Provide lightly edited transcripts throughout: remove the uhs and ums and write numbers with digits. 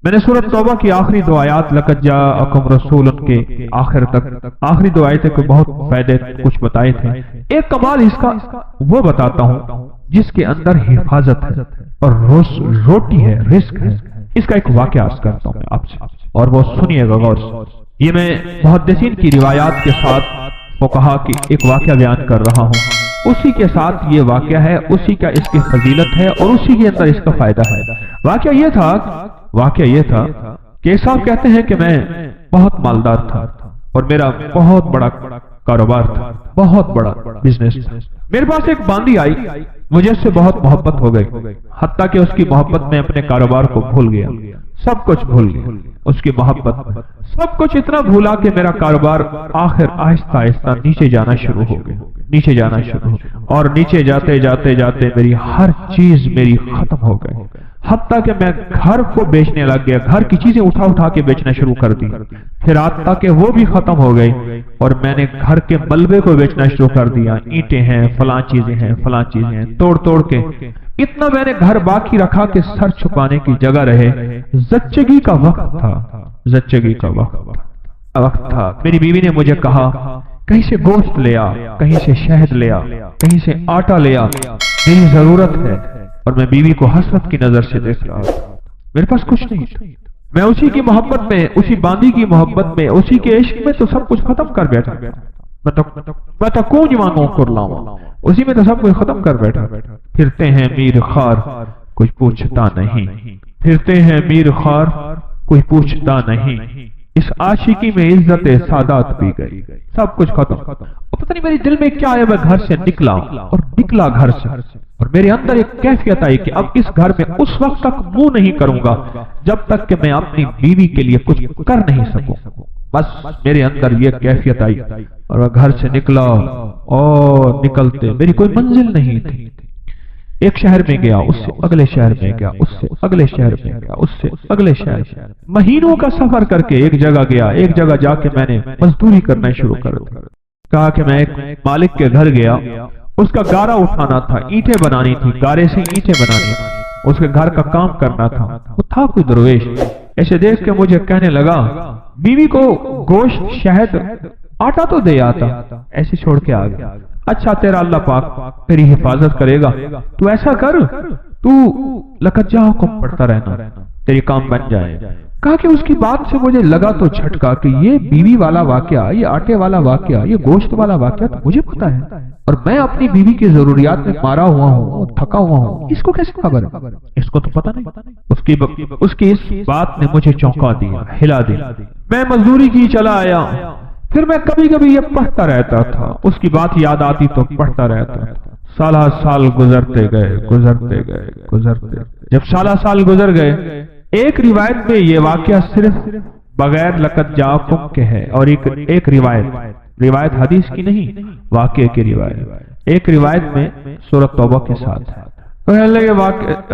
मैंने सूरत तौबा की आखिरी दो आयत लक़द जाअकुम रसूलुन के आखिर तक आखिरी दो आयतें को बहुत फायदे कुछ बताए थे। एक कमाल इसका वो बताता हूँ जिसके अंदर हिफाजत है और रोटी है, रिस्क है। इसका एक वाक़या अर्ज करता हूँ मैं आपसे और वो सुनिएगा गौर से। ये मैं मुहद्दिसीन की रिवायात के साथ फुक़हा की एक वाक़या बयान कर रहा हूँ, उसी के साथ ये वाक़या है, उसी का इसकी फजीलत है और उसी के अंदर इसका फायदा है। वाक़या ये था कि एक साहब कहते हैं कि मैं बहुत मालदार था और मेरा बहुत बड़ा कारोबार था, बहुत बड़ा बिजनेस था। मेरे पास एक बांदी आई, मुझे उससे बहुत मोहब्बत हो गई, हत्ता कि उसकी मोहब्बत में अपने कारोबार को भूल गया, सब कुछ भूल गया। उसकी मोहब्बत सब कुछ इतना भूला कि मेरा कारोबार आखिर आहिस्ता आहिस्ता नीचे जाना शुरू हो गया, नीचे जाना शुरू हो, और नीचे जाते जाते जाते मेरी हर चीज मेरी खत्म हो गई, हत्ता कि मैं घर को बेचने लग गया, घर की चीजें उठा उठा के बेचना शुरू कर दी। फिर हत्ता कि वो भी खत्म हो गई और मैंने घर के मलबे को बेचना शुरू कर दिया। ईंटें हैं, फलां चीजें हैं, फलां चीजें हैं, तोड़ तोड़ के इतना मैंने घर बाकी रखा कि सर छुपाने की जगह रहे। ज़च्चगी का वक्त था, ज़च्चगी का वक्त था। मेरी बीवी ने मुझे कहा कहीं से गोश्त ले आ, कहीं से शहद ले आ, कहीं से आटा ले आ, मेरी जरूरत है। और मैं बीवी को हसरत की नजर से देख रहा था, मेरे पास कुछ नहीं था। मैं उसी की मोहब्बत में, उसी बांदी की मोहब्बत में, उसी के इश्क में तो सब कुछ खत्म कर बैठा। मैं तो कौन मांगू कर लाऊं, उसी में तो सब कुछ खत्म कर बैठा। फिरते हैं मीर खार कुछ पूछता नहीं, फिरते हैं मीर खार कोई पूछता नहीं। इस आशिकी में इज्जत सादात भी गई, सब कुछ खत्म। और पता नहीं मेरे दिल में क्या है, मैं घर से निकला और निकला घर से, और मेरे अंदर एक कैफियत आई कि अब इस घर में उस वक्त तक मुंह नहीं करूंगा जब तक कि मैं अपनी बीवी के लिए कुछ कर नहीं सकूं। बस मेरे अंदर ये कैफियत आई और मैं घर से निकला और निकलते मेरी कोई मंजिल नहीं थी। एक शहर में गया, उससे अगले शहर में गया, उससे अगले शहर में गया, उससे अगले शहर में, महीनों का सफर करके एक जगह गया। एक जगह जाके मैंने मजदूरी करना शुरू कर दी। कहा कि मैं एक मालिक के घर गया, उसका गारा उठाना था, ईंटें बनानी थी, गारे से ईंटें बनानी थी, उसके घर का काम करना था। वो था कोई दरवेश, ऐसे देख के मुझे कहने लगा बीवी को गोश्त, शहद, आटा तो दे आता, ऐसे छोड़ के आ गया। अच्छा तेरा अल्लाह पाक तेरी हिफाजत करेगा, तू ऐसा कर, तू लक़द जाअकुम पढ़ता रहना, तेरे काम बन जाए। कहा कि उसकी बात से मुझे लगा तो झटका कि ये बीवी वाला वाकया, ये आटे वाला वाकया, ये गोश्त वाला वाकया तो मुझे पता है और मैं अपनी बीवी की जरूरियात में मारा हुआ हूँ, थका हुआ हूँ, इसको कैसे खबर है? इसको तो पता नहीं। उसकी इस बात ने मुझे चौंका दिया, हिला दिया। मैं मजदूरी की चला आया, फिर मैं कभी कभी ये पढ़ता रहता था, उसकी बात याद आती तो पढ़ता रहता था। साला साल गुजरते गए, गुजरते गए, गुजरते, जब साला साल गुजर गए, एक रिवायत में ये वाकया सिर्फ बगैर लक़द जाअकुम के है और एक रिवायत हदीस की नहीं, वाकये की रिवायत। एक रिवायत में सूरत तौबा के साथ है। पहले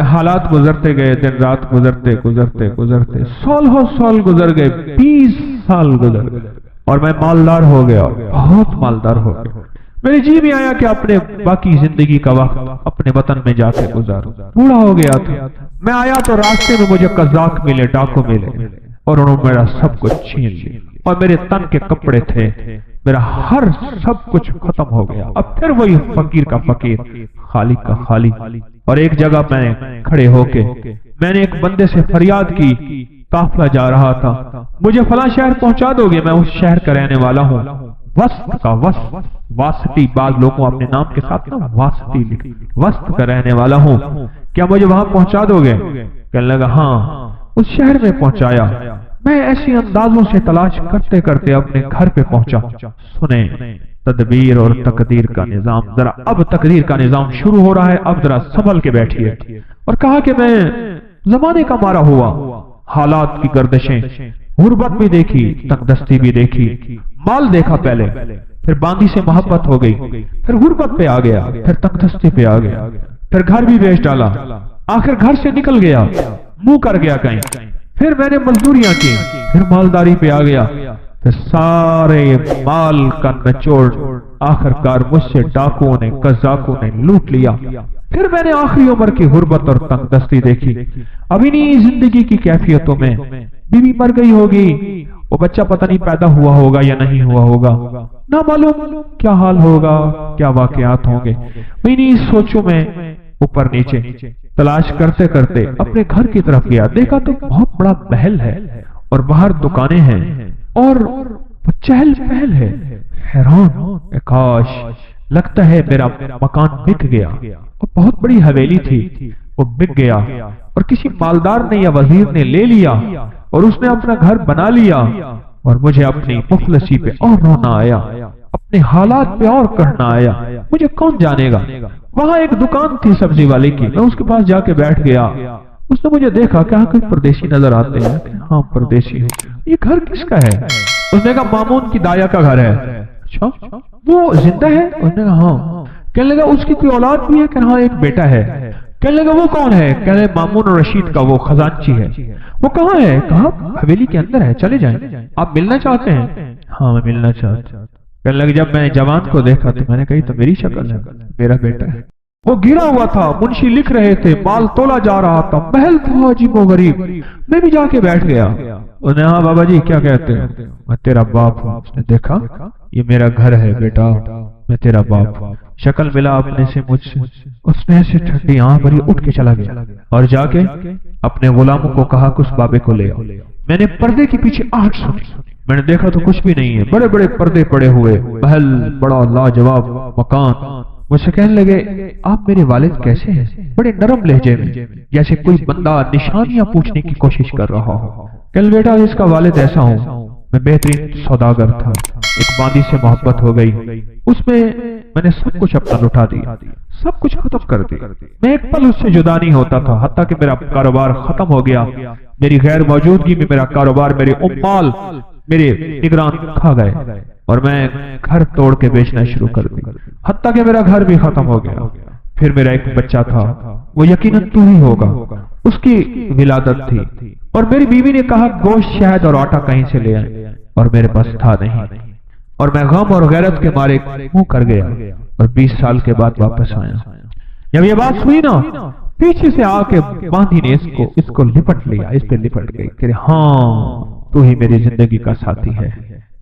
हालात गुजरते गए, दिन रात गुजरते गुजरते गुजरते साल गुजर गए, 20 साल गुजर गए और मैं मालदार हो गया, बहुत मालदार हो गया। मेरे जी में आया कि अपने बाकी जिंदगी का वक्त अपने वतन में जाके गुजारूं। बूढ़ा हो गया था, मैं आया तो रास्ते में मुझे कज़ाक मिले, डाकू मिले और उन्होंने मेरा सब कुछ छीन लिया और मेरे तन के कपड़े थे, मेरा हर सब कुछ खत्म हो गया। अब फिर वही फकीर का फकीर, खाली का खाली। और एक जगह मैं खड़े होके मैंने एक बंदे से फरियाद की, काफिला जा रहा था, मुझे फलां शहर पहुंचा दोगे? मैं उस शहर का रहने वाला हूँ, वस्त का, वासती, बाद लोगों अपने नाम के साथ ना वासती लिख, वस्त का रहने वाला हूँ, क्या मुझे वहां पहुंचा दोगे? कहने लगा हाँ। उस शहर में पहुंचाया। मैं ऐसी अंदाजों से तलाश करते करते अपने घर पे पहुंचा। सुने तदबीर और तकदीर का निजाम, जरा अब तकदीर का निजाम शुरू हो रहा है, अब जरा संभल के बैठिए। और कहा कि मैं जमाने का मारा हुआ, हालात की गर्दिशें, गुर्बत भी देखी, तंगदस्ती भी देखी, माल देखा पहले, फिर बांदी से मोहब्बत हो गई, फिर गुर्बत पे आ गया, फिर तंगदस्ती पे आ गया, फिर घर भी बेच डाला, आखिर घर से निकल गया, मुंह कर गया कहीं, फिर मैंने मजदूरियां की, फिर मालदारी पे आ गया, फिर सारे माल का निचोड़ आखिरकार मुझसे डाकुओं ने, कज़ाकों ने लूट लिया। پھر میں نے آخری عمر کی غربت اور تنگ دستی دیکھی. ابھی نہیں زندگی کی کیفیتوں میں بیوی مر گئی ہوگی, وہ بچہ پتہ نہیں پیدا ہوا ہوگا یا نہیں ہوا ہوگا, نہ معلوم کیا حال ہوگا, کیا واقعات ہوں گے. میں نہیں سوچوں میں اوپر نیچے تلاش کرتے کرتے اپنے گھر کی طرف گیا. دیکھا تو بہت بڑا محل ہے اور باہر دکانیں ہیں اور چہل پہل ہے. حیران, کاش لگتا ہے میرا مکان بک گیا. اور بہت بڑی حویلی تھی, وہ بک گیا اور کسی مالدار نے یا وزیر نے لے لیا اور اس نے اپنا گھر بنا لیا. اور مجھے اپنی مفلسی پہ اور رونا آیا, اپنے حالات پہ اور کہنا آیا. مجھے کون جانے گا. وہاں ایک دکان تھی سبزی والے کی, میں اس کے پاس جا کے بیٹھ گیا. اس نے مجھے دیکھا, کہا کوئی پردیسی نظر آتے ہیں. ہاں پردیسی ہوں. یہ گھر کس کا ہے؟ اس نے کہا مامون کی دایا کا گھر ہے. اچھا وہ زندہ ہے؟ اس نے کہا ہاں. کہنے لگا اس کی کوئی اولاد بھی ہے؟ کہ ہاں ایک بیٹا ہے. کہنے لگا وہ کون ہے؟ کہنے لگا مامون رشید کا وہ خزانچی ہے. وہ کہاں ہے؟ کہا حویلی کے اندر ہے, چلے جائیں. آپ ملنا چاہتے ہیں؟ ہاں میں ملنا چاہتا ہوں. کہنے لگا جب میں جوان کو دیکھا تو میں نے کہی تو میری شکل ہے, میرا بیٹا ہے. وہ گرا ہوا تھا, منشی لکھ رہے تھے, مال تولا جا رہا تھا, محل تھا عجیب و غریب. میں بھی جا کے بیٹھ گیا. انہوں نے ہاں بابا جی کیا کہتے ہیں؟ میں تیرا باپ ہوں. اس نے دیکھا یہ میرا گھر ہے بیٹا, میں تیرا باپ ہوں. شکل ملا اپنے سے مجھ سے. اس نے ایسے ٹھنڈی آنکھ بھری اٹھ کے چلا گیا اور جا کے اپنے غلاموں کو کہا کہ اس بابے کو لے آؤ. میں نے پردے کے پیچھے آہٹ سنی. میں نے دیکھا تو کچھ بھی نہیں ہے, بڑے بڑے پردے پڑے ہوئے, محل بڑا لاجواب مکان. مجھ سے کہنے لگے آپ میرے والد کیسے ہیں؟ بڑے نرم لہجے میں, جیسے کوئی بندہ نشانیاں پوچھنے کی کوشش کر رہا ہو. کہنے بیٹا اس کا والد ایسا ہوں, میں بہترین سوداگر تھا, ایک باندی سے محبت ہو گئی, اس میں نے سب کچھ اپنا لٹا دیا, سب کچھ ختم کر دیا. میں ایک پل اس سے جدا نہیں ہوتا تھا, حتیٰ کہ میرا کاروبار ختم ہو گیا. میری غیر موجودگی میں میرا کاروبار, میرے امال میرے نگران کھا گئے اور میں گھر توڑ کے بیچنا شروع کر دی, حتیٰ کہ میرا گھر بھی ختم ہو گیا. پھر میرا ایک بچہ تھا, وہ یقیناً تو ہی ہوگا, اس کی ولادت تھی اور میری بیوی نے کہا گوشت شہد اور آٹا کہیں سے لے آئے, اور میرے پاس تھا نہیں. اور میں غم اور غیرت کے مارے منہ کر گیا اور 20 سال کے بعد واپس آیا. جب یہ بات ہوئی نا, پیچھے سے آ کے باندھی نے اس کو لپٹ لیا, اس پہ لپٹ گئی کہ ہاں تو ہی میری زندگی کا ساتھی ہے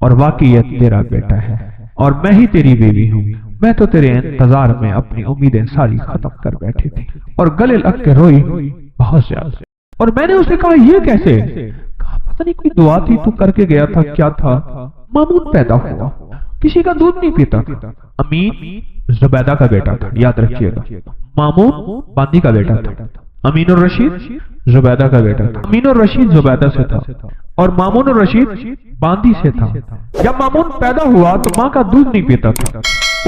اور واقعی یہ تیرا بیٹا ہے اور میں ہی تیری بیوی ہوں. میں تو تیرے انتظار میں اپنی امیدیں ساری ختم کر بیٹھی تھی اور گلے لگ کے روئی بہت زیادہ. اور میں نے اسے کہا یہ کیسے؟ کہا پتہ نہیں کوئی دعا تھی تو کر کے گیا تھا. کیا تھا؟ مامون پیدا ہوا, کسی کا دودھ نہیں پیتا تھا. امین زبیدہ کا بیٹا تھا, یاد رکھیے گا. مامون باندی کا بیٹا تھا. امین الرشید زبیدہ کا بیٹا تھا. امین الرشید زبیدہ سے تھا اور مامون الرشید باندی سے تھا. جب مامون پیدا ہوا تو ماں کا دودھ نہیں پیتا تھا.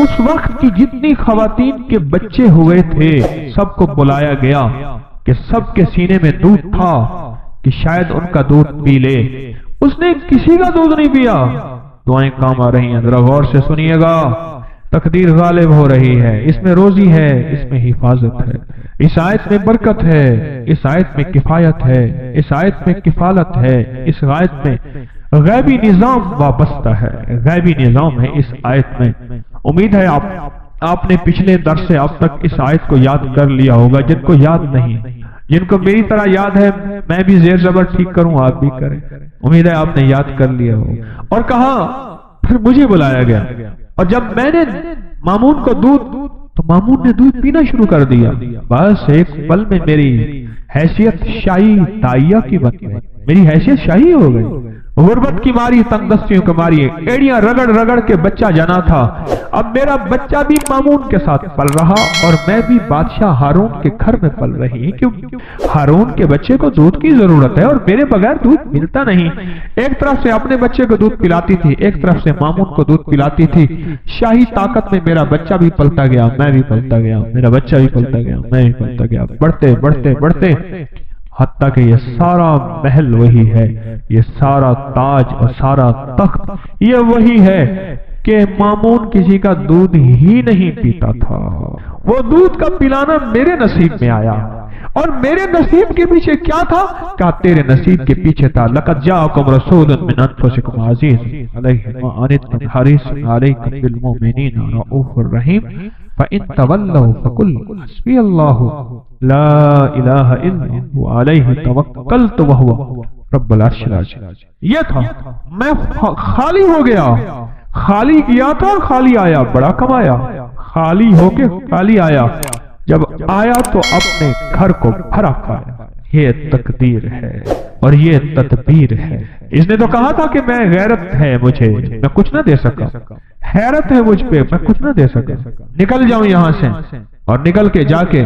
اس وقت کی جتنی خواتین کے بچے ہوئے تھے سب کو بلایا گیا کہ سب کے سینے میں دودھ تھا کہ شاید ان کا دودھ پی لے. اس نے کسی کا دودھ نہیں پیا. دعائیں کام آ رہی ہیں, ذرا غور سے سنیے گا. تقدیر غالب ہو رہی ہے, اس میں روزی ہے, اس میں حفاظت ہے, اس آیت میں برکت ہے, اس آیت میں کفایت ہے, اس آیت میں کفالت ہے, اس آیت میں غیبی نظام وابستہ ہے, غیبی نظام ہے اس آیت میں. امید ہے آپ نے پچھلے درس سے اب تک اس آیت کو یاد کر لیا ہوگا. جن کو یاد نہیں, جن کو میری طرح یاد ہے, میں بھی زیر زبر ٹھیک کروں, آپ بھی کریں. امید ہے آپ نے یاد کر لیا ہوگا. اور کہا پھر مجھے بلایا گیا اور جب میں نے مامون کو دودھ, تو مامون نے دودھ پینا شروع کر دیا. بس ایک پل میں میری حیثیت شاہی تائیہ کی بن گئی, میری حیثیت شاہی ہو گئی. غربت کی ماری, تنگ دستیوں کی ماری, ایڑیاں رگڑ رگڑ کے بچہ جنا تھا. اب میرا بچہ بھی مامون کے ساتھ پل رہا اور میں بھی بادشاہ ہارون کے گھر میں پل رہی, کیونکہ ہارون کے بچے کو دودھ کی ضرورت ہے اور میرے بغیر دودھ ملتا نہیں. ایک طرف سے اپنے بچے کو دودھ پلاتی تھی, ایک طرف سے مامون کو دودھ پلاتی تھی. شاہی طاقت میں میرا بچہ بھی پلتا گیا, میں بھی پلتا گیا, میرا بچہ بھی پلتا گیا, میں بھی پلتا گیا. بڑھتے بڑھتے بڑھتے حتیٰ کہ یہ سارا محل وہی ہے, یہ سارا تاج اور سارا تخت یہ وہی ہے کہ مامون کسی کا دودھ ہی نہیں پیتا تھا. وہ دودھ کا پلانا میرے نصیب میں آیا اور میرے نصیب کے پیچھے کیا تھا؟ کہا تیرے نصیب کے پیچھے تھا لقد جاءکم رسول من انفسکم عزیز علیہ ما عنتم حریص علیکم بالمؤمنین رؤوف الرحیم فإن تولوا فقل حسبی اللہ لا الہ الا هو علیہ توکلت وهو رب العرش العظیم. یہ تھا، میں خالی ہو گیا، خالی کیا تھا خالی آیا، بڑا کمایا، خالی ہو کے خالی آیا، جب آیا تو اپنے گھر کو بھرا پایا. یہ تقدیر ہے اور یہ تدبیر ہے. اس نے تو کہا تھا کہ میں غیرت ہے مجھے، میں کچھ نہ دے سکا، حیرت ہے مجھ پہ، میں کچھ نہ دے سکا، نکل جاؤں یہاں سے اور نکل کے جا کے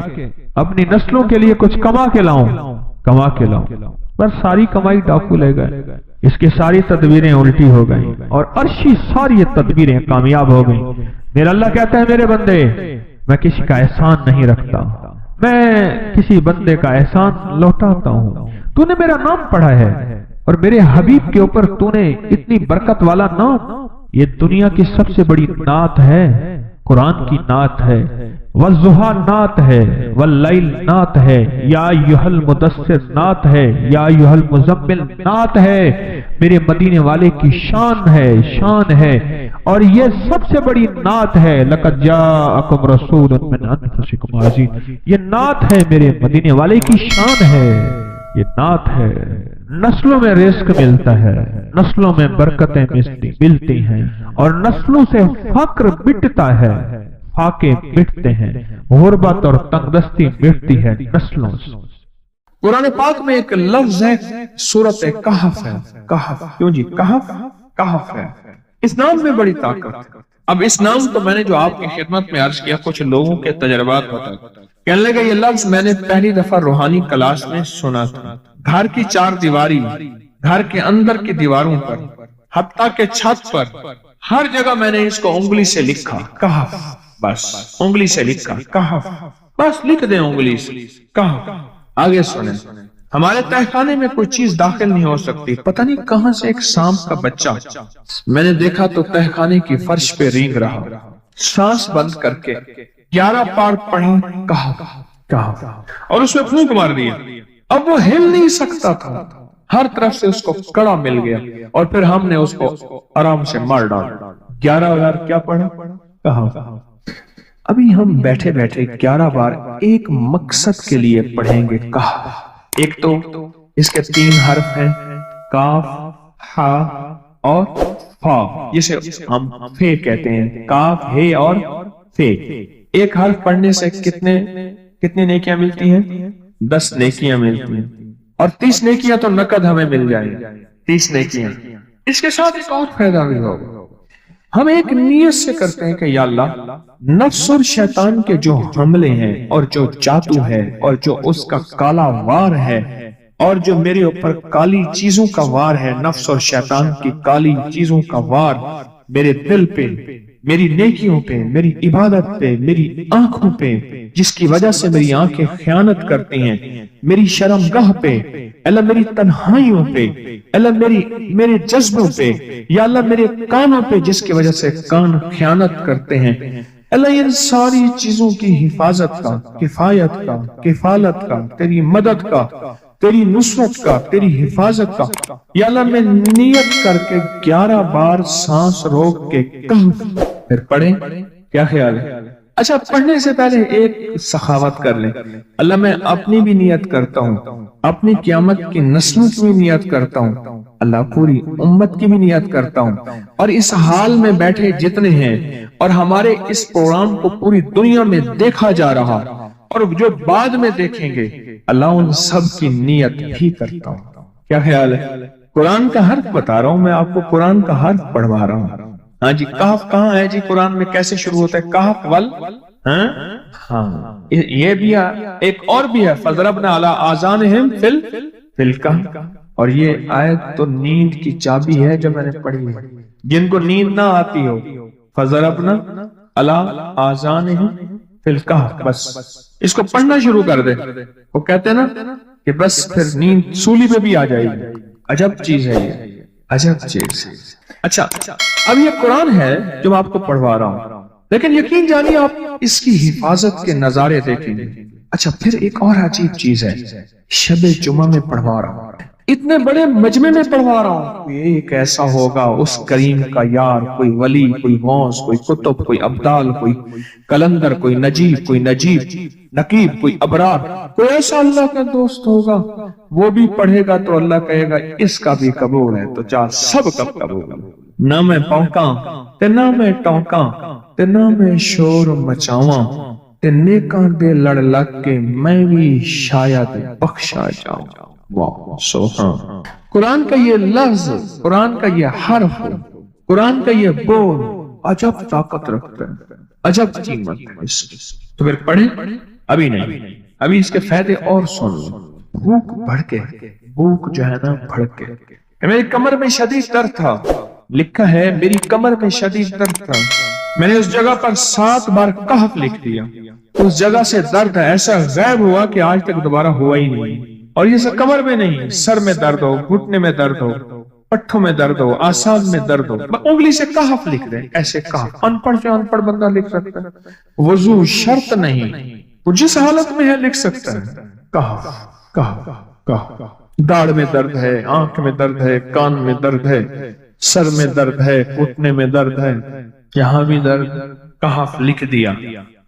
اپنی نسلوں کے لیے کچھ کما کے لاؤں. بس ساری کمائی ڈاکو لے گئے، اس کی ساری تدبیریں الٹی ہو گئیں اور عرشی ساری تدبیریں کامیاب ہو گئیں. میرا اللہ کہتا ہے میرے بندے میں کسی کا احسان نہیں رکھتا، میں کسی بندے کا احسان لوٹاتا ہوں. تو نے میرا نام پڑھا ہے اور میرے حبیب کے اوپر تو نے اتنی برکت والا نام، یہ دنیا کی سب سے بڑی نعت ہے، قرآن کی نعت ہے، والضحیٰ نعت ہے، واللیل نعت ہے، یا ایھا المدثر نعت ہے، یا ایھا المزمل نعت ہے، میرے مدینے والے کی شان ہے اور یہ سب سے بڑی نعت ہے. لقد جاءکم رسول من انفسکم عزیز، یہ نعت ہے، میرے مدینے والے کی شان ہے، یہ نعت ہے. نسلوں میں رزق ملتا ہے، نسلوں میں برکتیں ملتی ہیں اور نسلوں سے فقر مٹتا ہے، فاقے مٹتے ہیں، غربت اور تنگدستی مٹتی ہے نسلوں سے. قرآن پاک میں ایک لفظ ہے سورۃ کہف ہے. کہف کیوں جی؟ کہف ہے. اس نام میں بڑی طاقت ہے. اب اس نام تو میں نے جو آپ کی خدمت میں عرض کیا کچھ لوگوں کے تجربات بتا، کہنے لگا یہ لفظ میں نے پہلی دفعہ روحانی کلاس میں سنا تھا. گھر کی چار دیواری، گھر کے اندر کی دیواروں پر، حتیٰ کہ چھت پر، ہر جگہ میں نے اس کو انگلی سے لکھا کہف. بس انگلی سے لکھا کہف، بس لکھ دیں انگلی سے کہف. آگے سنیں، ہمارے تہخانے میں کوئی چیز داخل نہیں ہو سکتی. پتہ نہیں کہاں سے ایک سانپ کا بچہ میں نے دیکھا تو تہخانے کی فرش پہ رینگ رہا. سانس بند کر کے 11 بار پڑھا کہف اور اس میں پھونک مار دیا. اب وہ ہل نہیں سکتا تھا، ہر طرف سے اس کو کڑا مل گیا اور پھر ہم نے اس کو آرام سے مار ڈالا. 11 بار کیا پڑھا؟ کہف. ابھی ہم بیٹھے بیٹھے 11 بار ایک مقصد کے لیے پڑھیں گے کہف. ایک تو اس کے 3 حرف ہیں، کاف، ہا اور فا، جسے ہم فے کہتے ہیں، کاف، ہے اور فے. ایک حرف پڑھنے سے کتنے نیکیاں ملتی ہیں؟ 10 نیکیاں ملتی ہیں اور 30 نیکیاں تو نقد ہمیں مل جائیں گی. 30 نیکیاں. اس کے ساتھ ایک اور فائدہ بھی ہوگا. ہم ایک نیت سے کرتے ہیں کہ یا اللہ، نفس اور شیطان کے جو حملے ہیں اور جو جادو ہے اور جو اس کا کالا وار ہے اور جو میرے اوپر کالی چیزوں کا وار ہے، نفس اور شیطان کی کالی چیزوں کا وار میرے دل پہ، میری نیکیوں پہ، میری عبادت پہ، میری آنکھوں پہ، جس کی وجہ سے میری آنکھیں خیانت کرتی ہیں، میری شرمگاہ پہ، اللہ میری تنہائیوں پہ، اللہ میرے جذبوں پہ، یا اللہ میرے کانوں پہ جس کی وجہ سے کان خیانت کرتے ہیں، اللہ ان ساری چیزوں کی حفاظت کا، کفایت کا، کفالت کا، تیری مدد کا، تیری نصرت کا، تیری حفاظت کا، یا اللہ میں نیت کر کے 11 بار سانس روک کے کہف. پھر پڑھیں. کیا خیال ہے؟ اچھا، پڑھنے سے پہلے ایک سخاوت کر لیں. اللہ میں اپنی بھی نیت کرتا ہوں، اپنی قیامت کی نسلوں کی بھی نیت کرتا ہوں، اللہ پوری امت کی بھی نیت کرتا ہوں، اور اس حال میں بیٹھے جتنے ہیں اور ہمارے اس پروگرام کو پوری دنیا میں دیکھا جا رہا اور جو بعد میں دیکھیں گے، اللہ ان سب کی نیت بھی کرتا ہوں. کیا خیال ہے؟ قرآن کا حرف بتا رہا ہوں میں آپ کو، قرآن کا حرف پڑھوا رہا ہوں. ہاں جی، کہف کہاں ہے جی؟ قرآن میں کیسے شروع ہوتا ہے؟ کہف ول، ہاں یہ بھی ہے. ایک اور بھی ہے، فضربنا علی آذانہم فی الکہف. اور یہ آیت تو نیند کی چابی ہے جو میں نے پڑھی ہے. جن کو نیند نہ آتی ہو، فضربنا علی آذانہم فی الکہف، بس اس کو پڑھنا شروع کر دے. وہ کہتے ہیں نا کہ بس پھر نیند سولی پہ بھی آ جائے گی. عجب چیز ہے یہ، عجب چیز. اچھا، اب یہ قرآن ہے جو میں آپ کو پڑھوا رہا ہوں، لیکن یقین جانیے آپ اس کی حفاظت کے نظارے دیکھیں گے. अच्छा फिर एक और अजीब चीज है, शबे जुमा में पढ़वा रहा हूं, इतने बड़े मजमे में पढ़वा रहा हूं, एक ऐसा होगा उस करीम का यार, कोई वली, कोई गौस, कोई कुतुब, कोई अब्दाल, कोई कलंदर, कोई नजीब, नकीब, कोई अबरार, कोई ऐसा अल्लाह का दोस्त होगा, वो भी पढ़ेगा तो अल्लाह कहेगा इसका भी कबूल है, तो चाह सब कब कबूल। ना मैं पौका ते ना मैं टौका ते ना मैं शोर मचावा ते नेकां दे लड़ लग के मैं भी शायद बख्शा जाऊं। वाह सुभान। कुरान का ये लफ्ज, कुरान का ये हर्फ, कुरान का ये बोल अजब ताकत रखता है, अजब कीमत है इसकी। तो फिर पढ़े? अभी नहीं, अभी इसके फायदे और सुन लो। भूख भड़के, भूख जो है ना भड़के। मेरी कमर में शदीद दर्द था, लिखा है मेरी कमर में शदीद दर्द था, मैंने उस जगह पर 7 बार कहफ लिख दिया, उस जगह से दर्द ऐसा गायब हुआ कि आज तक दोबारा हुआ ही नहीं। और ये सब कमर में नहीं, सर में दर्द हो, घुटने में दर्द हो, पट्ठों में दर्द हो, आसान में दर्द हो, उंगली से कहफ लिख दे, ऐसे कहफ। अनपढ़ से अनपढ़ बंदा लिख सकता है, वजू शर्त नहीं, वो जिस हालत में है लिख सकता है। कहफ कहफ कहफ। दाढ़ में दर्द है, आंख में दर्द है, कान में दर्द है, सर में दर्द है, घुटने में दर्द है, यहां भी दर्द, कहफ लिख दिया,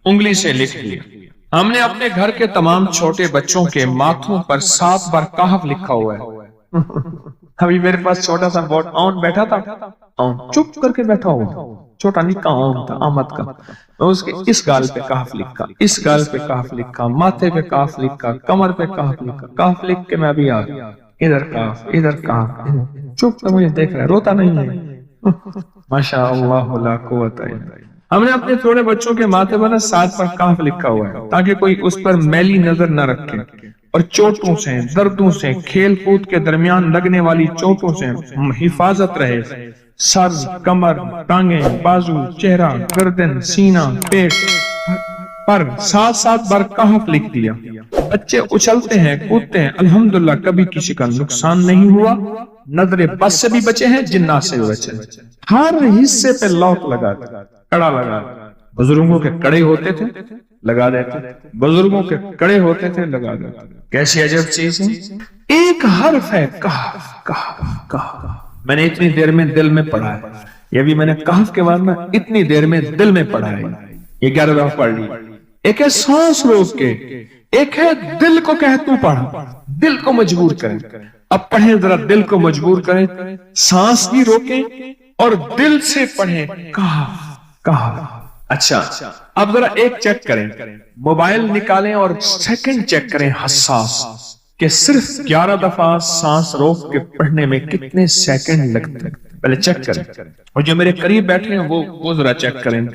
उंगली से लिख दिया। हमने अपने घर के तमाम छोटे बच्चों के माथों पर 7 बार कहफ लिखा हुआ है। अभी मेरे पास छोटा सा बोर्ड ऑन बैठा था, ऑन चुप करके बैठा हुआ, छोटा निक्का ऑन था आमद का, तो उसके इस गाल पे कहफ लिखा, इस गाल पे कहफ लिखा, माथे पे कहफ लिखा, कमर पे कहफ लिखा, कहफ लिख के मैं अभी आ गया, इधर कहफ, इधर कहफ, चुप कर मुझे देख रहा है, रोता नहीं है। माशा अल्लाह ला कुव्वत इल्ला बिल्लाह। हमने अपने थोड़े बच्चों के माथे पर 7 पर कहफ लिखा हुआ है, ताकि कोई उस पर मैली नजर न रखे, और चोटों से, दर्दों से, खेल कूद के दरमियान लगने वाली चोटों से हिफाजत रहे। सर, कमर, टांगे, बाजू, चेहरा, गर्दन, सीना, पेट पर 7 बार कहफ लिख दिया। बच्चे उछलते हैं, कूदते हैं, अल्हम्दुलिल्लाह कभी किसी का नुकसान नहीं हुआ, नजरे बस से भी बचे हैं, जिन्नात से भी बचे हैं। हर हिस्से पे लॉक लगा दिया, कड़ा लगा। बुजुर्गों के कड़े होते थे, लगा देते, बुजुर्गों के कड़े होते थे, लगा देते। कैसी अजब चीज है। एक हर्फ है कहफ, कहफ, कहफ। मैंने इतनी देर में दिल में पढ़ा है, ये भी मैंने कहफ के बाद में इतनी देर में दिल में पढ़ा है। ये 11 दफा पढ़ ली। एक है सांस रोक के, एक है दिल को कह तू पढ़, दिल को मजबूर करें। अब पढ़े जरा, दिल को मजबूर करें, सांस भी रोकें और दिल से पढ़ें कहफ, कहफ। अच्छा अब जरा एक चेक करें, मोबाइल निकालें और सेकंड चेक करें हसास, कि सिर्फ 11 दफा सांस रोक के पढ़ने में कितने सेकंड लगते हैं, पहले चेक करें। और जो मेरे करीब बैठे हैं वो जरा चेक करें,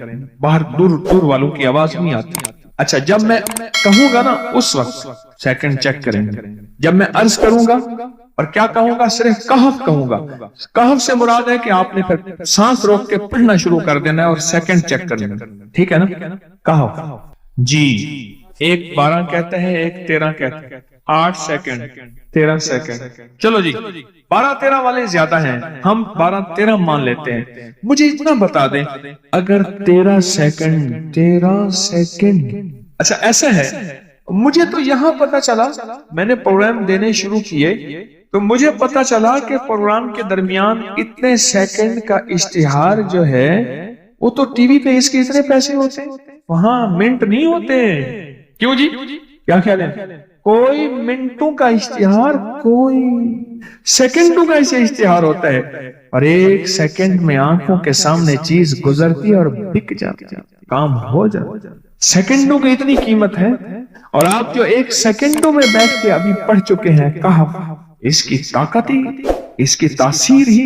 बाहर दूर दूर वालों की आवाज नहीं आती। अच्छा जब मैं कहूंगा ना उस वक्त सेकंड चेक करेंगे, जब मैं अर्ज करूंगा और क्या कहूंगा, सिर्फ कहफ कहूंगा। कहफ से मुराद है कि आपने फिर सांस रोक के पढ़ना शुरू कर देना है और सेकंड चेक कर लेना, ठीक है ना। कहफ जी, एक 12 कहता है, एक 13 कहता है, 8 सेकंड, 13 सेकंड। चलो जी 12-13 वाले ज्यादा हैं, हम 12-13 मान लेते हैं। मुझे इतना बता दें, अगर 13 सेकंड, अच्छा ऐसा है, मुझे तो यहां पता चला, मैंने प्रोग्राम देने शुरू किए तो मुझे पता चला कि प्रोग्राम के दरमियान इतने सेकंड का इश्तिहार जो है वो तो टीवी पे इसके इतने पैसे होते हैं, वहां मिनट नहीं होते। क्यों जी, क्या ख्याल है? कोई मिनटों का इश्तिहार, कोई सेकंडों का ऐसे इश्तिहार होता है, और 1 सेकंड में आंखों के सामने चीज गुजरती है और बिक जाती है, काम हो जाता है। सेकंडों की इतनी कीमत है, और आप जो 1 सेकंडों में बैठ के अभी पढ़ चुके हैं कहफ, इसकी ताकत ही, इसकी तासीर ही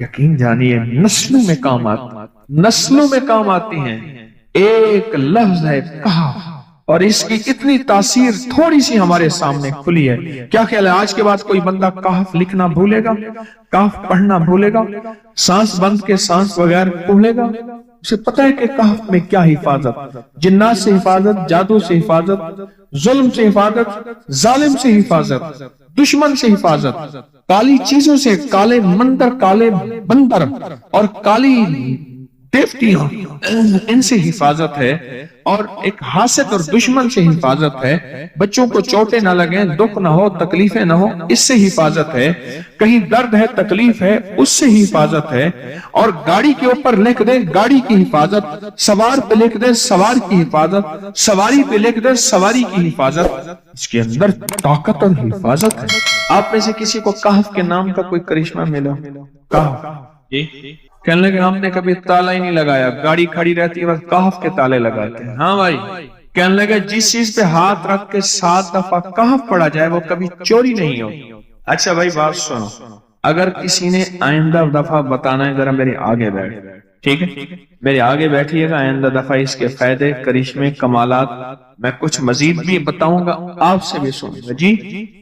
यकीन जानिए नस्लों में काम आती, नस्लों में काम आती हैं। एक लफ्ज है कहफ, और इसकी इतनी तासीर थोड़ी सी हमारे सामने खुली है। क्या ख्याल है, आज के बाद कोई बंदा कहफ लिखना भूलेगा, कहफ पढ़ना भूलेगा, सांस बंद के सांस बगैर भूलेगा? उसे पता है कि कहफ में क्या हिफाजत, जिन्नात से हिफाजत, जादू से हिफाजत, जुल्म से हिफाजत, जालिम से हिफाजत, दुश्मन से हिफाजत, काली चीजों से, काले मंदिर, काले बंदर और काली टेफ्टियां, इनसे हिफाजत है, और एक हासद और दुश्मन से हिफाजत है, बच्चों को चोटें ना लगे, दुख ना हो, तकलीफें ना हो, इससे हिफाजत है, कहीं दर्द है, तकलीफ है, उससे हिफाजत है, और गाड़ी के ऊपर लिख दे गाड़ी की हिफाजत, सवार पे लिख दे सवार की हिफाजत, सवारी पे लिख दे सवारी की हिफाजत। इसके अंदर ताकत और हिफाजत है। आप में से किसी को कहफ के नाम का कोई करिश्मा मिला? कहफ जी, कहने लगे हमने कभी ताला ही नहीं लगाया, गाड़ी खड़ी रहती है बस कहफ के ताले लगाते हैं। हाँ भाई, कहने लगे जिस चीज पे हाथ रख के 7 दफा कहफ पढ़ा जाए वो कभी चोरी नहीं हो। अच्छा भाई बात सुनो, अगर किसी ने आइंदा दफा बताना है, जरा मेरे आगे बैठ, ठीक है, मेरे आगे बैठिएगा, आइंदा दफा इसके फायदे, करिश्मे, कमालात मैं कुछ मजीद भी बताऊंगा, आपसे भी सुनिएगा जी।